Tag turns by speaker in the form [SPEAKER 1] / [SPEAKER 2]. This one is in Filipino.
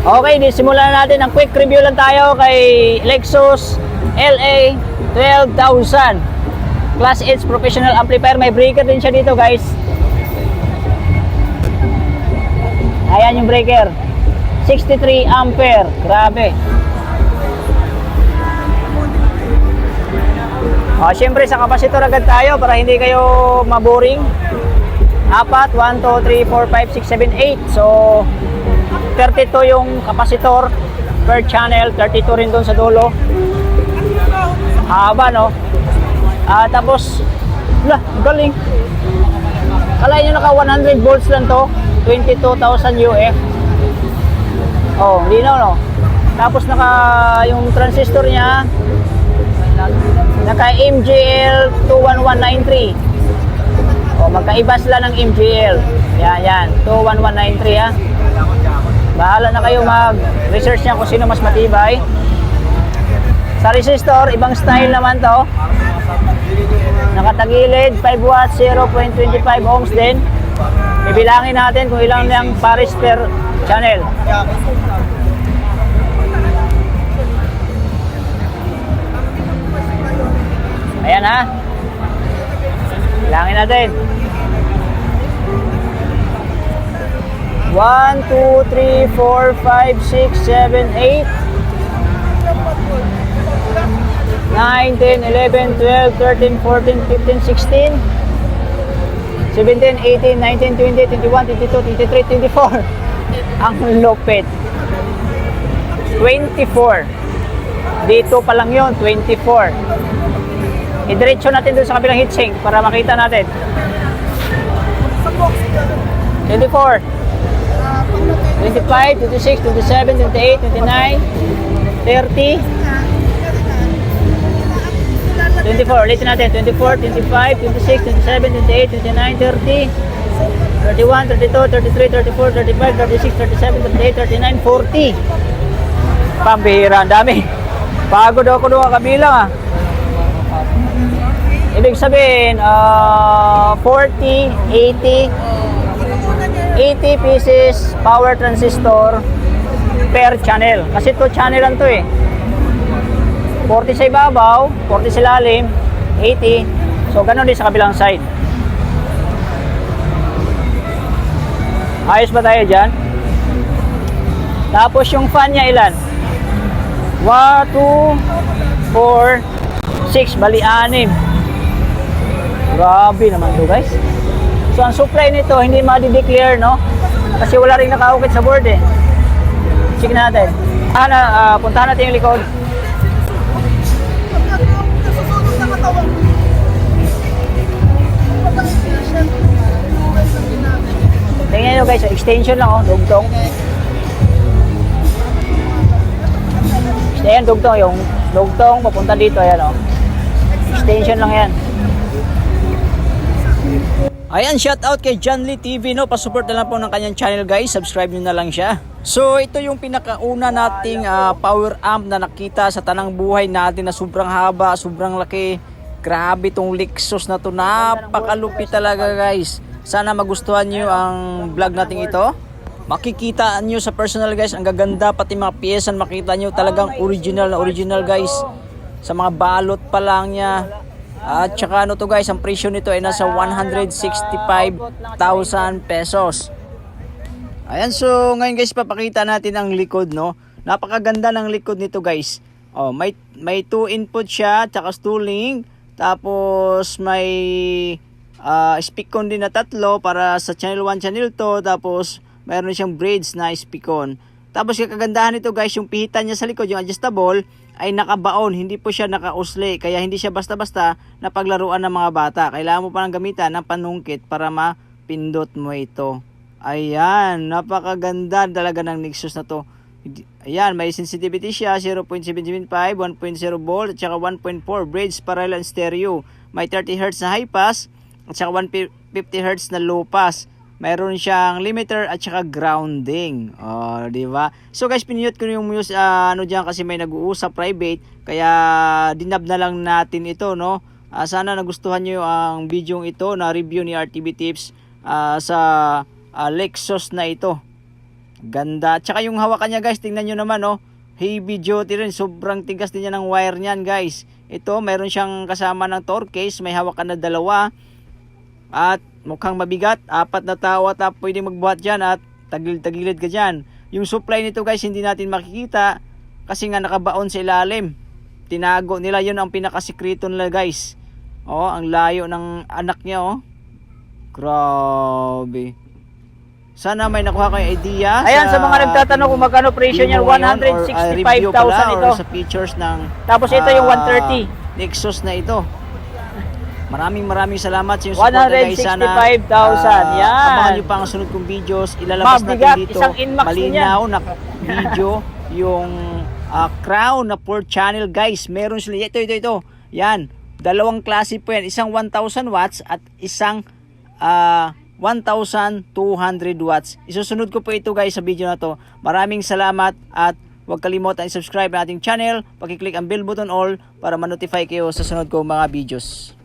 [SPEAKER 1] Okay, simulan na natin. Ang quick review lang tayo kay Lexus LA 12,000 Class H professional amplifier. May breaker din siya dito, guys. Ayan yung breaker, 63 ampere. Grabe. Siyempre sa kapasitor agad tayo para hindi kayo maboring. Apat, 1, 2, 3, 4, 5, 6, 7, 8. So 32 yung kapasitor per channel, 32 rin doon sa dulo. Haba, no? Tapos galing. Kalahin nyo naka 100 volts lang to, 22,000 UF. Linaw, no? Tapos naka yung transistor niya naka MGL 21193. Magkaiba sila ng MGL. Yan 21193, ha. Bahala na kayo mag-research niya kung sino mas matibay. Sa resistor, ibang style naman to. Nakatagilid, 5 watts, 0.25 ohms din. Bibilangin natin kung ilang lang pares per channel. Ayan, ha. Bilangin natin. 1, 2, 3, 4, 5, 6, 7, 8, 9, 10, 11, 12, 13, 14, 15, 16, 17, 18, 19, 20, 21, 22, 23, 24. Ang lupit. 24. Dito pa lang yun, 24. Idiretso natin doon sa kabilang heatsink para makita natin. 24. 25, 26, 27, 28, 29, 30, 24, ulitin natin, 24, 25, 26, 27, 28, 29, 30, 31, 32, 33, 34, 35, 36, 37, 38, 39, 40. Pambihira, ang dami. Pagod ako doon kabilang, ah. Ibig sabihin, 40, 80, 80 pieces power transistor per channel. Kasi 2 channel lang to, eh. 40 sa ibabaw, 40 sa ilalim, 80. So ganun din sa kabilang side. Ayos ba tayo dyan? Tapos yung fan niya ilan? 1, 2, 4, 6, bali 6. Grabe naman to, guys. So ang supply nito hindi ma-declare, no? Kasi wala ring nakaukit sa board, eh. Check natin. Puntahan natin yung likod. Tingnan nyo, guys, extension lang, dugtong. Ayan, dugtong, yung dugtong papunta dito, ayan, extension lang yan. Ayan, shout out kay John Lee TV, no? Pasupport na lang po ng kanyang channel, guys. Subscribe nyo na lang siya. So ito yung pinakauna nating power amp na nakita sa tanang buhay natin na sobrang haba, sobrang laki. Grabe tong Lexus na to, napakalupit talaga, guys. Sana magustuhan nyo ang vlog natin ito. Makikita nyo sa personal, guys, ang gaganda, pati mga piyesan makita nyo talagang original na original, guys. Sa mga balot pa lang niya. At saka ano to, guys, ang presyo nito ay nasa 165,000 pesos. Ayan, so ngayon, guys, papakita natin ang likod, no? Napakaganda ng likod nito, guys. May 2 input siya, tsaka stooling. Tapos may speakon din na 3 para sa channel 1, channel 2. Tapos mayroon siyang braids na speakon. Tapos kagandahan nito, guys, yung pihitan niya sa likod, yung adjustable, ay nakabaon, hindi po siya nakausli. Kaya hindi siya basta-basta na paglaruan ng mga bata. Kailangan mo pa ng gamitan ng panungkit para mapindot mo ito. Ayan, napakaganda talaga ng Lexus na to. Ayan, may sensitivity siya, 0.775, 1.0 volt, at saka 1.4 braids parallel stereo. May 30 Hz na high pass, at saka 150 Hz na low pass. Mayroon siyang limiter at saka grounding. Di ba? So guys, piniyot ko yung music diyan kasi may nag-uusap private, kaya dinab na lang natin ito, no? Sana nagustuhan niyo ang video ito na review ni RTV Tips sa Lexus na ito. Ganda. Tsaka yung hawakan niya guys, tingnan nyo naman oh. Heavy duty rin. Sobrang tigas din niya ng wire niyan guys. Ito, mayroon siyang kasama ng torque case. May hawakan na 2. At mukhang mabigat. 4 na tao at pwede magbuhat dyan at tagilid ka dyan. Yung supply nito guys, hindi natin makikita kasi nga nakabaon sa ilalim. Tinago nila, yun ang pinakasikreto nila guys. Oh, ang layo ng anak niya oh. Grabe. Sana may nakuha kayong idea.
[SPEAKER 2] Ayan, sa mga nagtatanong kung magkano presyo niyan, 165,000 ito.
[SPEAKER 1] Sa features ng
[SPEAKER 2] Tapos ito yung 130.
[SPEAKER 1] Lexus na ito. Maraming salamat sa inyong support guys. Sana
[SPEAKER 2] 165,000. Yan.
[SPEAKER 1] Abangan nyo pa ang sunod kong videos. Ilalabas
[SPEAKER 2] Mabigat,
[SPEAKER 1] natin dito.
[SPEAKER 2] isang Inmax
[SPEAKER 1] Malinaw na video yung Crown na 4 channel guys. Meron sila. Ito. Yan. 2 klase po yan. Isang 1,000 watts at isang 1,200 watts. Isusunod ko po ito guys sa video na to. Maraming salamat at huwag kalimutan i-subscribe na ating channel. Paki-click ang bell button all para ma-notify kayo sa sunod ko mga videos.